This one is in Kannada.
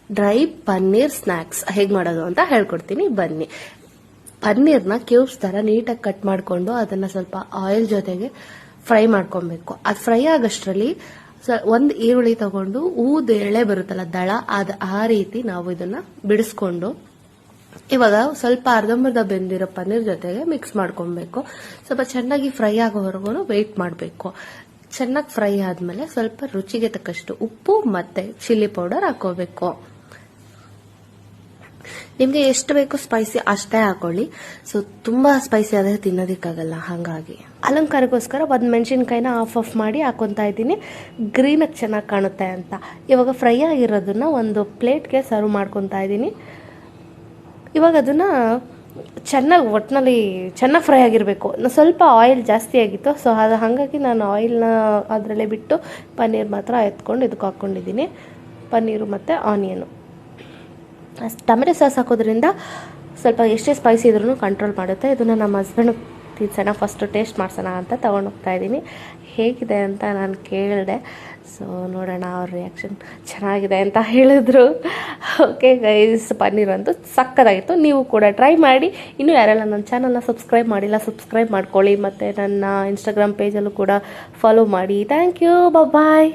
ಡ್ರೈ ಪನ್ನೀರ್ ಸ್ನ್ಯಾಕ್ಸ್ ಹೇಗೆ ಮಾಡೋದು ಅಂತ ಹೇಳ್ಕೊಡ್ತೀನಿ ಬನ್ನಿ. ಪನ್ನೀರ್ನ ಕ್ಯೂಬ್ಸ್ ತರ ನೀಟಾಗಿ ಕಟ್ ಮಾಡಿಕೊಂಡು ಅದನ್ನ ಸ್ವಲ್ಪ ಆಯಿಲ್ ಜೊತೆಗೆ ಫ್ರೈ ಮಾಡ್ಕೊಬೇಕು. ಅದು ಫ್ರೈ ಆಗಷ್ಟರಲ್ಲಿ ಒಂದು ಈರುಳ್ಳಿ ತಗೊಂಡು ಊದ ಎಳೆ ಬರುತ್ತಲ್ಲ ದಳ, ಆ ರೀತಿ ನಾವು ಇದನ್ನ ಬಿಡಿಸ್ಕೊಂಡು ಇವಾಗ ಸ್ವಲ್ಪ ಅರ್ಧಂಬರ್ಧ ಬೆಂದಿರೋ ಪನ್ನೀರ್ ಜೊತೆಗೆ ಮಿಕ್ಸ್ ಮಾಡ್ಕೊಬೇಕು. ಸ್ವಲ್ಪ ಚೆನ್ನಾಗಿ ಫ್ರೈ ಆಗೋವರೆಗೂ ವೆಯ್ಟ್ ಮಾಡಬೇಕು. ಚೆನ್ನಾಗಿ ಫ್ರೈ ಆದ್ಮೇಲೆ ಸ್ವಲ್ಪ ರುಚಿಗೆ ತಕ್ಕಷ್ಟು ಉಪ್ಪು ಮತ್ತೆ ಚಿಲ್ಲಿ ಪೌಡರ್ ಹಾಕೋಬೇಕು. ನಿಮ್ಗೆ ಎಷ್ಟು ಬೇಕು ಸ್ಪೈಸಿ ಅಷ್ಟೇ ಹಾಕೊಳ್ಳಿ. ಸೊ ತುಂಬಾ ಸ್ಪೈಸಿ ಆದ್ರೆ ತಿನ್ನೋದಿಕ್ಕಾಗಲ್ಲ, ಹಾಗಾಗಿ ಅಲಂಕಾರಕ್ಕೋಸ್ಕರ ಒಂದು ಮೆಣಸಿನ್ಕಾಯಿನ ಆಫ್ ಮಾಡಿ ಹಾಕೊಂತಾ ಇದ್ದೀನಿ, ಗ್ರೀನ್ ಆಗಿ ಚೆನ್ನಾಗಿ ಕಾಣುತ್ತೆ ಅಂತ. ಇವಾಗ ಫ್ರೈ ಆಗಿರೋದನ್ನ ಒಂದು ಪ್ಲೇಟ್ಗೆ ಸರ್ವ್ ಮಾಡ್ಕೊತಾ ಇದ್ದೀನಿ. ಇವಾಗ ಅದನ್ನ ಚೆನ್ನಾಗಿ ಒಟ್ಟಿನಲ್ಲಿ ಚೆನ್ನಾಗಿ ಫ್ರೈ ಆಗಿರಬೇಕು. ಸ್ವಲ್ಪ ಆಯಿಲ್ ಜಾಸ್ತಿ ಆಗಿತ್ತು, ಸೊ ಹಾಗಾಗಿ ನಾನು ಆಯಿಲ್ನ ಅದರಲ್ಲೇ ಬಿಟ್ಟು ಪನ್ನೀರ್ ಮಾತ್ರ ಎತ್ಕೊಂಡು ಇದಕ್ಕೆ ಹಾಕ್ಕೊಂಡಿದ್ದೀನಿ. ಪನ್ನೀರು ಮತ್ತು ಆನಿಯನು, ಟೊಮೆಟೊ ಸಾಸ್ ಹಾಕೋದ್ರಿಂದ ಸ್ವಲ್ಪ ಎಷ್ಟೇ ಸ್ಪೈಸಿ ಇದ್ರೂ ಕಂಟ್ರೋಲ್ ಮಾಡುತ್ತೆ. ಇದನ್ನು ನಮ್ಮ ಹಸ್ಬೆಂಡ್ ತಿನ್ಸೋಣ, ಫಸ್ಟ್ ಟೇಸ್ಟ್ ಮಾಡ್ಸೋಣ ಅಂತ ತೊಗೊಂಡೋಗ್ತಾ ಇದ್ದೀನಿ. ಹೇಗಿದೆ ಅಂತ ನಾನು ಕೇಳಿದೆ, ಸೊ ನೋಡೋಣ ಅವ್ರ ರಿಯಾಕ್ಷನ್. ಚೆನ್ನಾಗಿದೆ ಅಂತ ಹೇಳಿದ್ರು. ಓಕೆ ಗೈಸ್, ಪನ್ನೀರ್ ಅಂತೂ ಸಕ್ಕತ್ತಾಗಿತ್ತು. ನೀವು ಕೂಡ ಟ್ರೈ ಮಾಡಿ. ಇನ್ನೂ ಯಾರೆಲ್ಲ ನನ್ನ ಚಾನಲ್ನ ಸಬ್ಸ್ಕ್ರೈಬ್ ಮಾಡಿಲ್ಲ, ಸಬ್ಸ್ಕ್ರೈಬ್ ಮಾಡ್ಕೊಳ್ಳಿ. ಮತ್ತು ನನ್ನ ಇನ್ಸ್ಟಾಗ್ರಾಮ್ ಪೇಜಲ್ಲೂ ಕೂಡ ಫಾಲೋ ಮಾಡಿ. Thank you, bye.